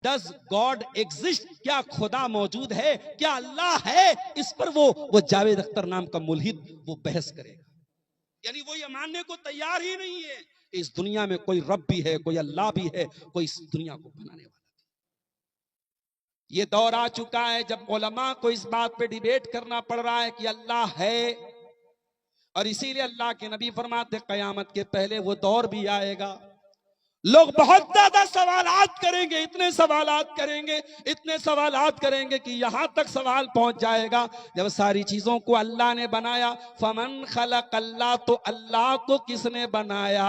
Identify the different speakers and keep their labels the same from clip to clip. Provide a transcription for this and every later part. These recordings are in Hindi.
Speaker 1: डज गॉड एग्जिस्ट, क्या खुदा मौजूद है, क्या अल्लाह है, इस पर वो जावेद अख्तर नाम का मुल्हिद वो बहस करेगा। यानी वो ये मानने को तैयार ही नहीं है कि इस दुनिया में कोई रब भी है, कोई अल्लाह भी है, कोई इस दुनिया को बनाने वाला। ये दौर आ चुका है जब उलमा को इस बात पे डिबेट करना पड़ रहा है कि अल्लाह है, और इसीलिए अल्लाह के नबी फरमाते कयामत के पहले वो दौर भी आएगा, लोग बहुत ज्यादा सवालात करेंगे, इतने सवालात करेंगे, इतने सवालात करेंगे कि यहां तक सवाल पहुंच जाएगा जब सारी चीजों को अल्लाह ने बनाया, फमन खलक अल्लाह, तो अल्लाह को किसने बनाया,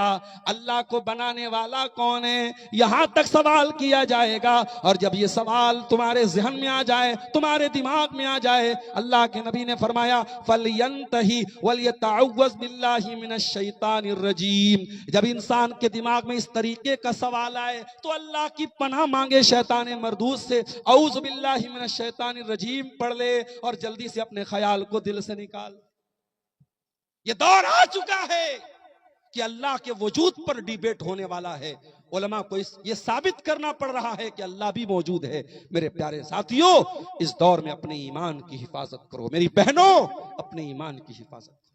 Speaker 1: अल्लाह को बनाने वाला कौन है, यहां तक सवाल किया जाएगा। और जब ये सवाल तुम्हारे जहन में आ जाए, तुम्हारे दिमाग में आ जाए, अल्लाह के नबी ने फरमाया फलयंतही वलयतअव्वज़ बिल्लाहि मिनश शैतानिर रजीम। जब इंसान के दिमाग में इस तरीके का सवाल आए तो अल्लाह की पनाह मांगे शैतान मरदूस से, औज़ु बिल्लाहि मिनश शैतानिर रजीम पढ़ ले और जल्दी से अपने ख्याल को दिल से निकाल। ये दौर आ चुका है कि अल्लाह के वजूद पर डिबेट होने वाला है। उलमा को ये साबित करना पड़ रहा है कि अल्लाह भी मौजूद है। मेरे प्यारे साथियों, इस दौर में अपने ईमान की हिफाजत करो। मेरी बहनों, अपने ईमान की हिफाजत करो।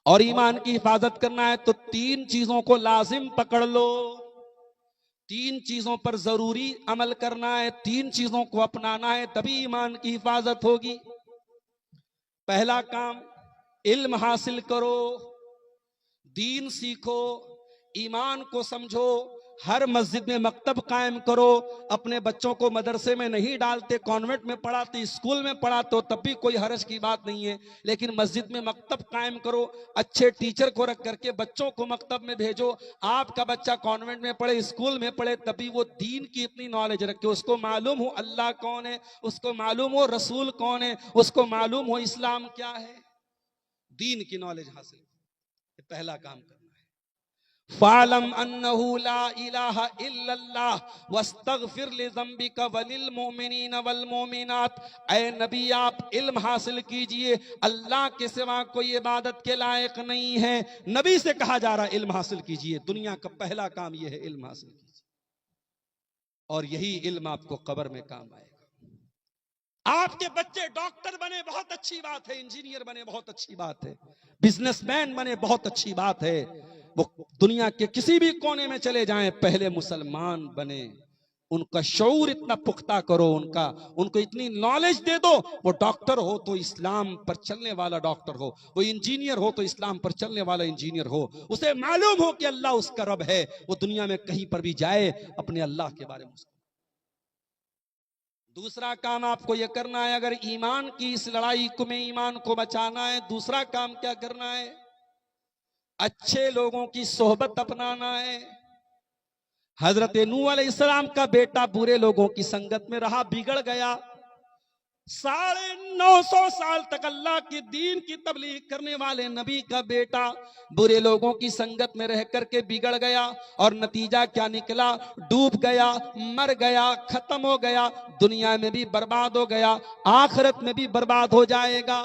Speaker 1: और ईमान की हिफाजत करना है तो तीन चीजों को लाजिम पकड़ लो, तीन चीजों पर जरूरी अमल करना है, तीन चीजों को अपनाना है, तभी ईमान की हिफाजत होगी। पहला काम, इल्म हासिल करो, दीन सीखो, ईमान को समझो। हर मस्जिद में मकतब कायम करो। अपने बच्चों को मदरसे में नहीं डालते, कॉन्वेंट में पढ़ाते, स्कूल में पढ़ाते हो, तब भी कोई हर्ज की बात नहीं है, लेकिन मस्जिद में मकतब कायम करो। अच्छे टीचर को रख करके बच्चों को मकतब में भेजो। आपका बच्चा कॉन्वेंट में पढ़े, स्कूल में पढ़े, तभी वो दीन की इतनी नॉलेज रखे, उसको मालूम हो अल्लाह कौन है, उसको मालूम हो रसूल कौन है, उसको मालूम हो इस्लाम क्या है। दीन की नॉलेज हासिल, पहला काम करना है। फालम अन्नहु ला इलाहा इल्लल्लाह वस्तगफिर लिज़ंबिका वलिल मोमिनीन वल मोमिनात। ऐ नबी, आप इल्म हासिल कीजिए, अल्लाह के सिवा कोई इबादत के लायक नहीं है। नबी से कहा जा रहा है इल्म हासिल कीजिए। दुनिया का पहला काम यह है, इल्म हासिल कीजिए, और यही इल्म आपको कब्र में काम आएगा। आपके बच्चे डॉक्टर बने, बहुत अच्छी बात है, इंजीनियर बने, बहुत अच्छी बात है, बिजनेसमैन बने, बहुत अच्छी बात है, वो दुनिया के किसी भी कोने में चले जाएं, पहले मुसलमान बने। उनका शऊर इतना पुख्ता करो, उनको इतनी नॉलेज दे दो, वो डॉक्टर हो तो इस्लाम पर चलने वाला डॉक्टर हो, वो इंजीनियर हो तो इस्लाम पर चलने वाला इंजीनियर हो, उसे मालूम हो कि अल्लाह उसका रब है, वो दुनिया में कहीं पर भी जाए अपने अल्लाह के बारे में। दूसरा काम आपको यह करना है, अगर ईमान की इस लड़ाई में ईमान को बचाना है, दूसरा काम क्या करना है, अच्छे लोगों की सोहबत अपनाना है। हजरत नूह अलैहिस्सलाम का बेटा बुरे लोगों की संगत में रहा, बिगड़ गया। 950 साल तक अल्लाह के दीन की तबलीग करने वाले नबी का बेटा बुरे लोगों की संगत में रह करके बिगड़ गया, और नतीजा क्या निकला, डूब गया, मर गया, खत्म हो गया, दुनिया में भी बर्बाद हो गया, आखिरत में भी बर्बाद हो जाएगा।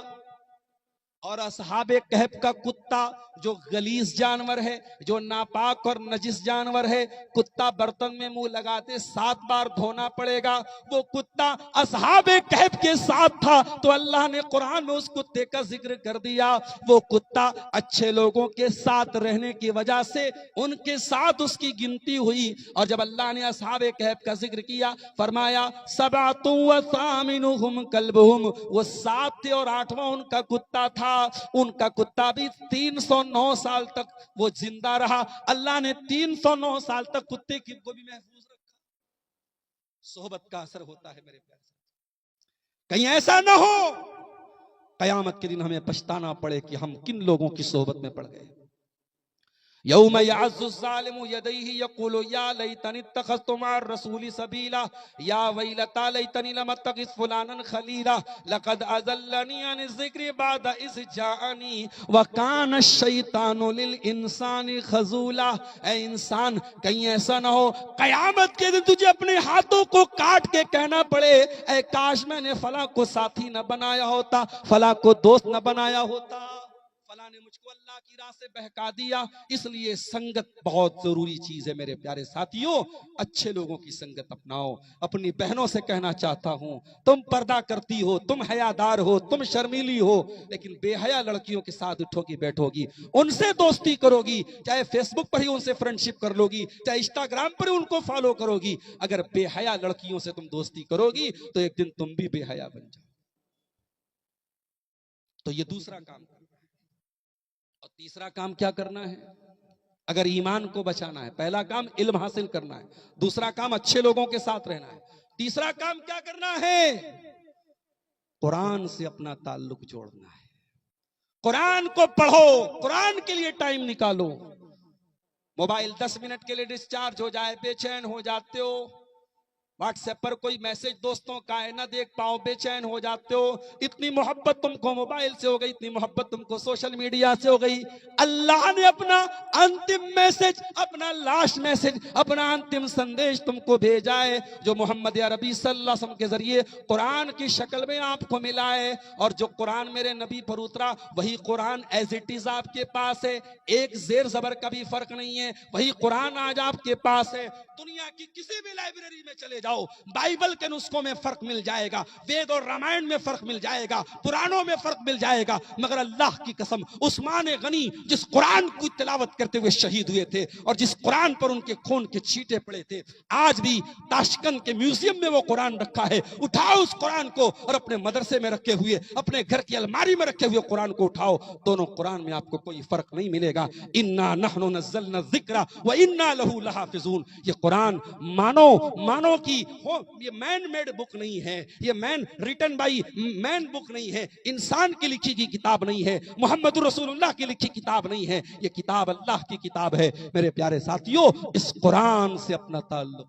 Speaker 1: और असहाबे कहफ का कुत्ता जो गलीज जानवर है, जो नापाक और नजिस जानवर है, कुत्ता बर्तन में मुंह लगाते 7 बार धोना पड़ेगा, वो कुत्ता असहाबे कहफ के साथ था, तो अल्लाह ने कुरान में उस कुत्ते का जिक्र कर दिया। वो कुत्ता अच्छे लोगों के साथ रहने की वजह से उनके साथ उसकी गिनती हुई, और जब अल्लाह ने असहाबे कहफ का जिक्र किया, फरमाया सबअतु व सामिनुहुम कल्बुहुम, वो 7 थे और 8वां उनका कुत्ता था। उनका कुत्ता भी 309 साल तक वो जिंदा रहा। अल्लाह ने 309 साल तक कुत्ते की को भी महफूज रखा। सोहबत का असर होता है मेरे प्यारे, कहीं ऐसा ना हो कयामत के दिन हमें पछताना पड़े कि हम किन लोगों की सोहबत में पड़ गए। यौम यअज़्ज़ु ज़ालिमु यदैहि यक़ूलु या लैतनी इत्तख़ज़्तु मअ रसूलि सबीला या वैलता लैतनी लम अत्तख़िज़ फुलानन खलीला लक़द अज़ल्लनी अन ज़िक्रि बअद इज़ जाअनी व कान अश-शैतानु लिल इंसानी ख़ज़ूला। ऐ इंसान, कहीं ऐसा ना हो कयामत के दिन तुझे अपने हाथों को काट के कहना पड़े, ऐ काश मैंने फला को साथी न बनाया होता, फला को दोस्त न बनाया होता, फला ने मुझको अल्लाह की राह से बहका दिया। इसलिए संगत बहुत जरूरी चीज है मेरे प्यारे साथियों, अच्छे लोगों की संगत अपनाओ। अपनी बहनों से कहना चाहता हूं, तुम पर्दा करती हो, तुम हयादार हो, तुम शर्मीली हो, लेकिन बेहया लड़कियों के साथ उठोगी बैठोगी, उनसे दोस्ती करोगी, चाहे फेसबुक पर ही उनसे फ्रेंडशिप कर लोगी, चाहे इंस्टाग्राम पर ही उनको फॉलो करोगी, अगर बेहया लड़कियों से तुम दोस्ती करोगी तो एक दिन तुम भी बेहया बन जाओ। तो ये दूसरा काम करना है। और तीसरा काम क्या करना है? अगर ईमान को बचाना है, पहला काम इल्म हासिल करना है, दूसरा काम अच्छे लोगों के साथ रहना है, तीसरा काम क्या करना है? कुरान से अपना ताल्लुक जोड़ना है। कुरान को पढ़ो, कुरान के लिए टाइम निकालो। मोबाइल 10 मिनट के लिए डिस्चार्ज हो जाए बेचैन हो जाते हो, व्हाट्सएप पर कोई मैसेज दोस्तों का है ना देख पाओ बेचैन हो जाते हो, इतनी मोहब्बत तुमको मोबाइल से हो गई, इतनी मोहब्बत तुमको सोशल मीडिया से हो गई। अल्लाह ने अपना अंतिम मैसेज, अपना लास्ट मैसेज, अपना अंतिम संदेश तुमको भेजा है, जो मोहम्मद अरबी सल्लल्लाहु अलैहि वसल्लम के जरिए कुरान की शक्ल में आपको मिला है। और जो कुरान मेरे नबी पर उतरा वही कुरान एज इट इज आपके पास है, एक जेर जबर का भी फर्क नहीं है, वही कुरान आज आपके पास है। दुनिया की किसी भी लाइब्रेरी में चले जाओ, बाइबल के नुस्खों में फर्क मिल जाएगा, वेद और रामायण में फर्क मिल जाएगा, पुराणों में फर्क मिल जाएगा, मगर अल्लाह की कसम उस्मान गनी जिस कुरान की तिलावत करते हुए शहीद हुए थे और जिस कुरान पर उनके खून के छींटे पड़े थे, आज भी ताशकंद के म्यूजियम में वो कुरान रखा है। उठाओ उस कुरान को और अपने मदरसे में रखे हुए, अपने घर की अलमारी में रखे हुए कुरान को उठाओ, दोनों कुरान में आपको कोई फर्क नहीं मिलेगा। इन्ना नहनु नज़्ज़लना ज़िक्रा व इन्ना लहू लहाफ़िज़ून। ये कुरान मानो की हो, ये मैन मेड बुक नहीं है, ये man written by man book नहीं है, इंसान की लिखी की किताब नहीं है, मोहम्मद रसूलुल्लाह की लिखी किताब नहीं है, ये किताब अल्लाह की किताब है। मेरे प्यारे साथियों, इस कुरान से अपना ताल्लुक